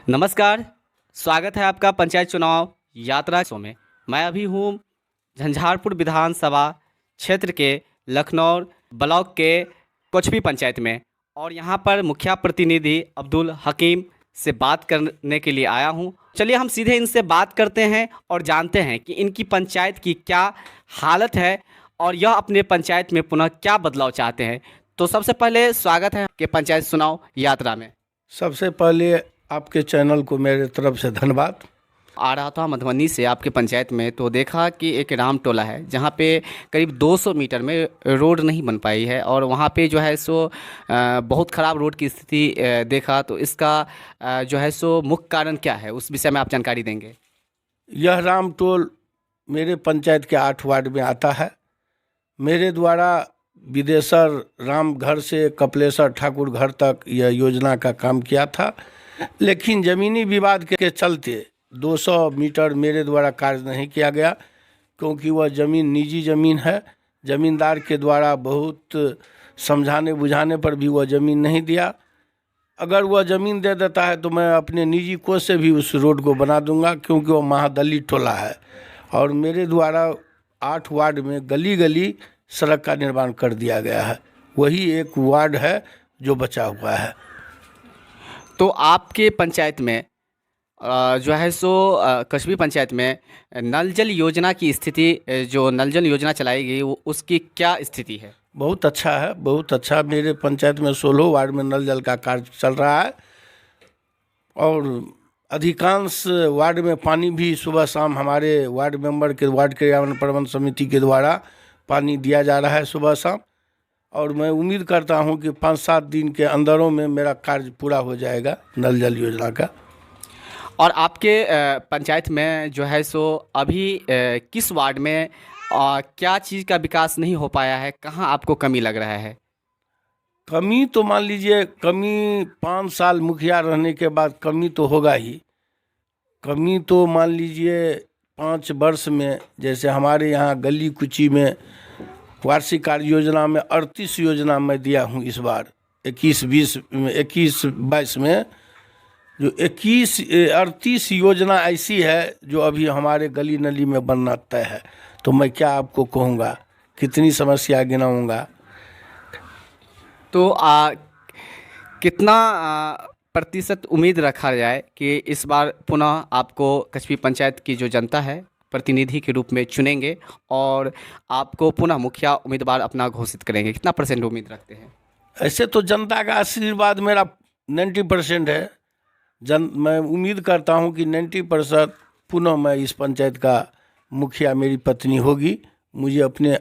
नमस्कार, स्वागत है आपका पंचायत चुनाव यात्रा शो में। मैं अभी हूँ झंझारपुर विधानसभा क्षेत्र के लखनऊ ब्लॉक के कोचबी पंचायत में और यहाँ पर मुखिया प्रतिनिधि अब्दुल हकीम से बात करने के लिए आया हूँ। चलिए हम सीधे इनसे बात करते हैं और जानते हैं कि इनकी पंचायत की क्या हालत है और यह अपने पंचायत में पुनः क्या बदलाव चाहते हैं। तो सबसे पहले स्वागत है कि पंचायत चुनाव यात्रा में। सबसे पहले आपके चैनल को मेरे तरफ से धन्यवाद। आ रहा था मधुबनी से आपके पंचायत में तो देखा कि एक राम टोला है जहाँ पे करीब 200 मीटर में रोड नहीं बन पाई है और वहाँ पे जो है सो बहुत ख़राब रोड की स्थिति देखा। तो इसका जो है सो मुख्य कारण क्या है, उस विषय में आप जानकारी देंगे। यह राम टोल मेरे पंचायत के 8 वार्ड में आता है। मेरे द्वारा विदेशर राम घर से कपिलेश्वर ठाकुर घर तक यह योजना का काम किया था, लेकिन ज़मीनी विवाद के चलते 200 मीटर मेरे द्वारा कार्य नहीं किया गया, क्योंकि वह ज़मीन निजी ज़मीन है। ज़मींदार के द्वारा बहुत समझाने बुझाने पर भी वह ज़मीन नहीं दिया। अगर वह ज़मीन दे देता है तो मैं अपने निजी कोष से भी उस रोड को बना दूंगा, क्योंकि वह महादलित टोला है और मेरे द्वारा 8 वार्ड में गली गली सड़क का निर्माण कर दिया गया है। वही एक वार्ड है जो बचा हुआ है। तो आपके पंचायत में जो है सो कस्बी पंचायत में नल जल योजना की स्थिति, जो नल जल योजना चलाई गई वो उसकी क्या स्थिति है? बहुत अच्छा है, बहुत अच्छा। मेरे पंचायत में 16 वार्ड में नल जल का कार्य चल रहा है और अधिकांश वार्ड में पानी भी सुबह शाम हमारे वार्ड मेंबर के वार्ड क्रियान्वयन प्रबंध समिति के द्वारा पानी दिया जा रहा है सुबह शाम। और मैं उम्मीद करता हूं कि 5-7 दिन के अंदरों में मेरा कार्य पूरा हो जाएगा नल जल योजना का। और आपके पंचायत में जो है सो अभी किस वार्ड में क्या चीज़ का विकास नहीं हो पाया है, कहाँ आपको कमी लग रहा है? कमी तो मान लीजिए, कमी 5 साल मुखिया रहने के बाद कमी तो होगा ही। कमी तो मान लीजिए 5 वर्ष में, जैसे हमारे यहाँ गली कुची में वार्षिक कार्य योजना में 38 योजना मैं दिया हूँ इस बार 21-22 में। जो 38 योजना ऐसी है जो अभी हमारे गली नली में बनना तय है। तो मैं क्या आपको कहूँगा, कितनी समस्या गिनाऊँगा। तो कितना प्रतिशत उम्मीद रखा जाए कि इस बार पुनः आपको कस्बी पंचायत की जो जनता है प्रतिनिधि के रूप में चुनेंगे और आपको पुनः मुखिया उम्मीदवार अपना घोषित करेंगे? कितना % उम्मीद रखते हैं? ऐसे तो जनता का आशीर्वाद मेरा 90% है। मैं उम्मीद करता हूं कि 90% पुनः मैं इस पंचायत का मुखिया मेरी पत्नी होगी। मुझे अपने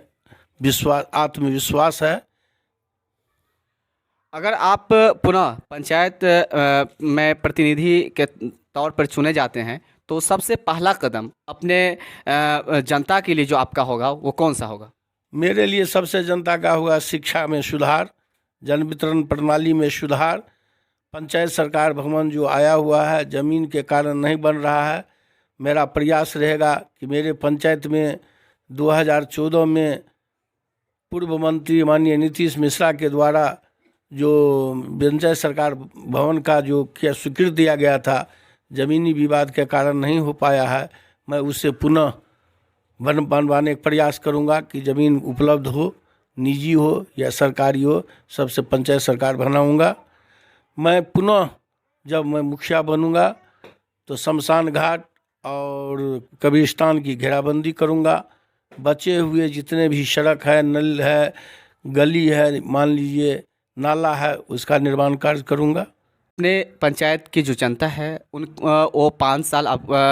आत्मविश्वास है। अगर आप पुनः पंचायत में प्रतिनिधि के तौर पर चुने जाते हैं तो सबसे पहला कदम अपने जनता के लिए जो आपका होगा वो कौन सा होगा? मेरे लिए सबसे जनता का होगा शिक्षा में सुधार, जन वितरण प्रणाली में सुधार। पंचायत सरकार भवन जो आया हुआ है ज़मीन के कारण नहीं बन रहा है। मेरा प्रयास रहेगा कि मेरे पंचायत में 2014 में पूर्व मंत्री माननीय नीतीश मिश्रा के द्वारा जो पंचायत सरकार भवन का जो क्या स्वीकृति दिया गया था, ज़मीनी विवाद के कारण नहीं हो पाया है। मैं उससे पुनः बनवाने का प्रयास करूंगा कि ज़मीन उपलब्ध हो, निजी हो या सरकारी हो, सबसे पंचायत सरकार बनाऊंगा। मैं पुनः जब मैं मुखिया बनूंगा तो शमशान घाट और कब्रिस्तान की घेराबंदी करूंगा। बचे हुए जितने भी सड़क है, नल है, गली है, मान लीजिए नाला है, उसका निर्माण कार्य करूंगा। अपने पंचायत की जो जनता है वो 5 साल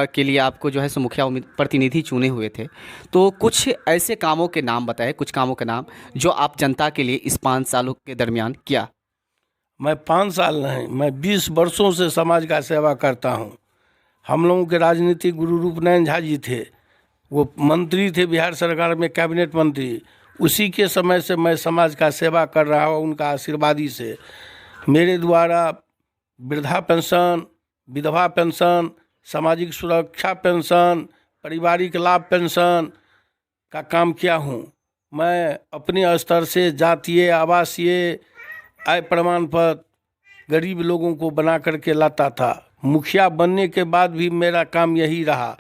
के लिए आपको जो है सो मुखिया प्रतिनिधि चुने हुए थे, तो कुछ ऐसे कामों के नाम बताएं, कुछ कामों के नाम जो आप जनता के लिए इस 5 सालों के दरमियान किया। मैं 5 साल नहीं, मैं 20 वर्षों से समाज का सेवा करता हूं। हम लोगों के राजनीतिक गुरु रूपनारायण झा जी थे, वो मंत्री थे बिहार सरकार में, कैबिनेट मंत्री। उसी के समय से मैं समाज का सेवा कर रहा हूँ, उनका आशीर्वादी से। मेरे द्वारा वृद्धा पेंशन, विधवा पेंशन, सामाजिक सुरक्षा पेंशन, पारिवारिक लाभ पेंशन का काम किया हूँ। मैं अपने स्तर से जातीय, आवासीय, आय प्रमाण पत्र गरीब लोगों को बना करके लाता था। मुखिया बनने के बाद भी मेरा काम यही रहा।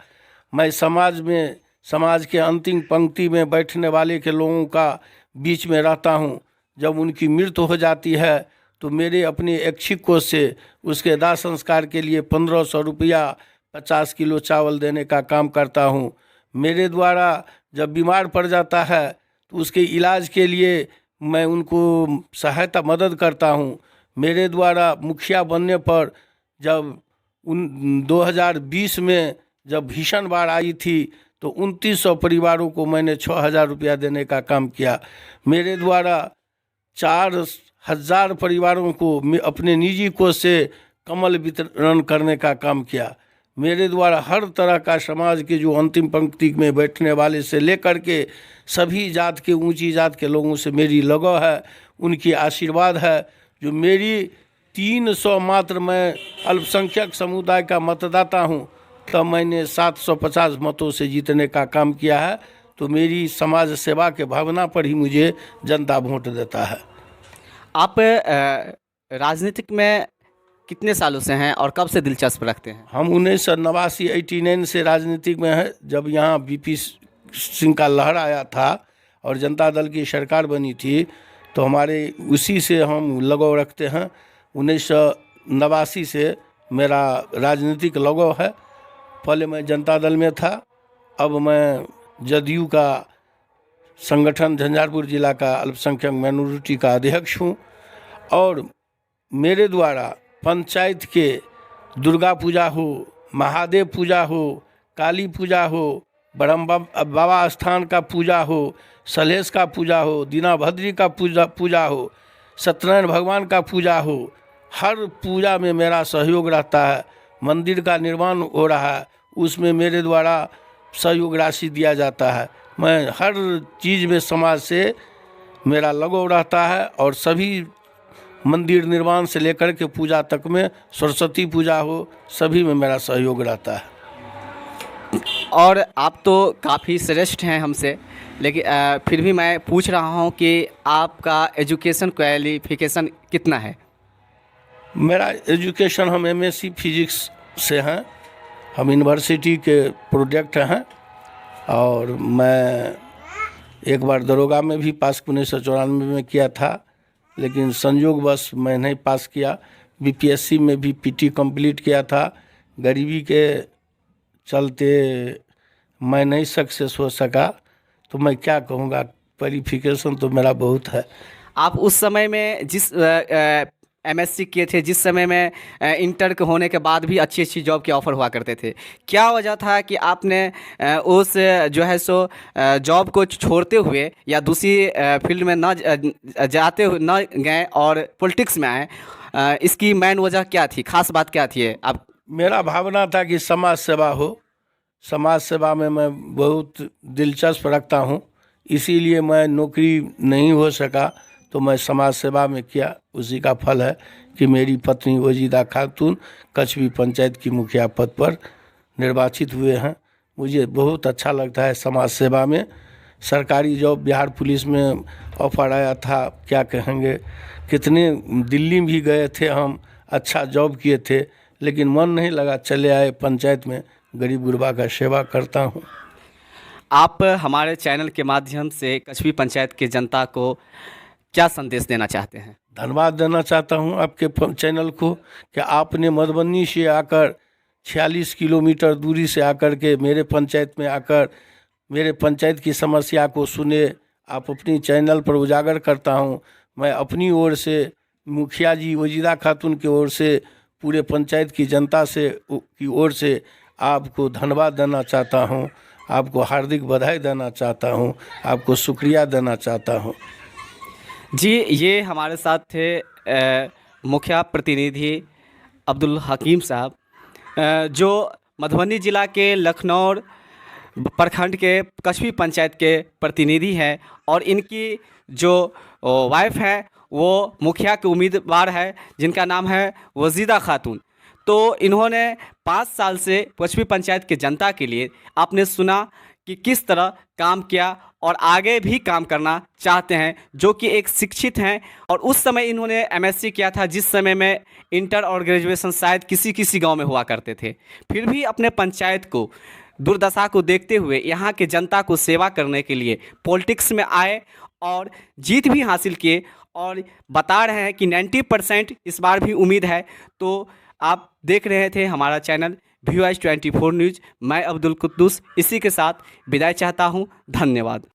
मैं समाज के अंतिम पंक्ति में बैठने वाले के लोगों का बीच में रहता हूँ। जब उनकी मृत्यु हो जाती है तो मेरे अपने ऐच्छिक कोष से उसके दाह संस्कार के लिए 1500 रुपया 50 किलो चावल देने का काम करता हूँ। मेरे द्वारा जब बीमार पड़ जाता है तो उसके इलाज के लिए मैं उनको सहायता मदद करता हूँ। मेरे द्वारा मुखिया बनने पर जब 2020 में जब भीषण बाढ़ आई थी तो 2900 परिवारों को मैंने 6000 रुपया देने का काम किया। मेरे द्वारा 4000 परिवारों को अपने निजी कोष से कम्बल वितरण करने का काम किया। मेरे द्वारा हर तरह का समाज के जो अंतिम पंक्ति में बैठने वाले से लेकर के सभी जात के, ऊंची जात के लोगों से मेरी लगाव है, उनकी आशीर्वाद है। जो मेरी 300 मात्र मैं अल्पसंख्यक समुदाय का मतदाता हूं, तब मैंने 750 मतों से जीतने का काम किया है। तो मेरी समाज सेवा के भावना पर ही मुझे जनता वोट देता है। आप राजनीतिक में कितने सालों से हैं और कब से दिलचस्प रखते हैं? हम 1989 से राजनीतिक में हैं। जब यहाँ बीपी सिंह का लहर आया था और जनता दल की सरकार बनी थी तो हमारे उसी से हम लगाव रखते हैं। 1989 से मेरा राजनीतिक लगाव है। पहले मैं जनता दल में था, अब मैं जदयू का संगठन झंझारपुर जिला का अल्पसंख्यक माइनॉरिटी का अध्यक्ष हूँ। और मेरे द्वारा पंचायत के दुर्गा पूजा हो, महादेव पूजा हो, काली पूजा हो, ब्रह्म बाबा स्थान का पूजा हो, सलेश का पूजा हो, दीना भद्री का पूजा हो, सत्यनारायण भगवान का पूजा हो, हर पूजा में मेरा सहयोग रहता है। मंदिर का निर्माण हो रहा है, उसमें मेरे द्वारा सहयोग राशि दिया जाता है। मैं हर चीज़ में समाज से मेरा लगाव रहता है और सभी मंदिर निर्माण से लेकर के पूजा तक में, सरस्वती पूजा हो, सभी में मेरा सहयोग रहता है। और आप तो काफ़ी श्रेष्ठ हैं हमसे, लेकिन फिर भी मैं पूछ रहा हूं कि आपका एजुकेशन क्वालिफिकेशन कितना है? मेरा एजुकेशन, हम एमएससी फिजिक्स से हैं। हम यूनिवर्सिटी के प्रोडक्ट हैं। और मैं एक बार दरोगा में भी पास 1994 में किया था, लेकिन संयोगवश मैं नहीं पास किया। बीपीएससी में भी पीटी कंप्लीट किया था। गरीबी के चलते मैं नहीं सक्सेस हो सका। तो मैं क्या कहूँगा, क्वालिफिकेशन तो मेरा बहुत है। आप उस समय में जिस एमएससी किए थे, जिस समय में इंटर के होने के बाद भी अच्छी अच्छी जॉब के ऑफ़र हुआ करते थे, क्या वजह था कि आपने उस जो है सो जॉब को छोड़ते हुए या दूसरी फील्ड में न जाते हुए न गए और पॉलिटिक्स में आए? इसकी मेन वजह क्या थी, खास बात क्या थी? आप मेरा भावना था कि समाज सेवा हो। समाज सेवा में मैं बहुत दिलचस्प रखता हूँ, इसीलिए मैं नौकरी नहीं हो सका तो मैं समाज सेवा में किया। उसी का फल है कि मेरी पत्नी वजीदा खातून कछवी पंचायत की मुखिया पद पर निर्वाचित हुए हैं। मुझे बहुत अच्छा लगता है समाज सेवा में। सरकारी जॉब बिहार पुलिस में ऑफर आया था, क्या कहेंगे, कितने दिल्ली भी गए थे हम, अच्छा जॉब किए थे, लेकिन मन नहीं लगा, चले आए पंचायत में। गरीब गुरबा का सेवा करता हूँ। आप हमारे चैनल के माध्यम से कछवी पंचायत की जनता को क्या संदेश देना चाहते हैं? धन्यवाद देना चाहता हूँ आपके चैनल को कि आपने मधुबनी से आकर 46 किलोमीटर दूरी से आकर के मेरे पंचायत में आकर मेरे पंचायत की समस्या को सुने। आप अपनी चैनल पर उजागर करता हूँ। मैं अपनी ओर से, मुखिया जी वजीदा खातून की ओर से, पूरे पंचायत की जनता से की ओर से आपको धन्यवाद देना चाहता हूँ। आपको हार्दिक बधाई देना चाहता हूँ, आपको शुक्रिया देना चाहता हूँ। जी, ये हमारे साथ थे मुखिया प्रतिनिधि अब्दुल हकीम साहब, जो मधुबनी जिला के लखनौर प्रखंड के कछवी पंचायत के प्रतिनिधि हैं। और इनकी जो वाइफ है वो मुखिया के उम्मीदवार है, जिनका नाम है वजीदा खातून। तो इन्होंने 5 साल से कछवी पंचायत के जनता के लिए आपने सुना कि किस तरह काम किया और आगे भी काम करना चाहते हैं, जो कि एक शिक्षित हैं। और उस समय इन्होंने एमएससी किया था, जिस समय में इंटर और ग्रेजुएशन शायद किसी किसी गांव में हुआ करते थे। फिर भी अपने पंचायत को दुर्दशा को देखते हुए यहाँ के जनता को सेवा करने के लिए पॉलिटिक्स में आए और जीत भी हासिल किए। और बता रहे हैं कि 90% इस बार भी उम्मीद है। तो आप देख रहे थे हमारा चैनल VOS 24 न्यूज़। मैं अब्दुल कुद्दूस इसी के साथ विदाई चाहता हूँ। धन्यवाद।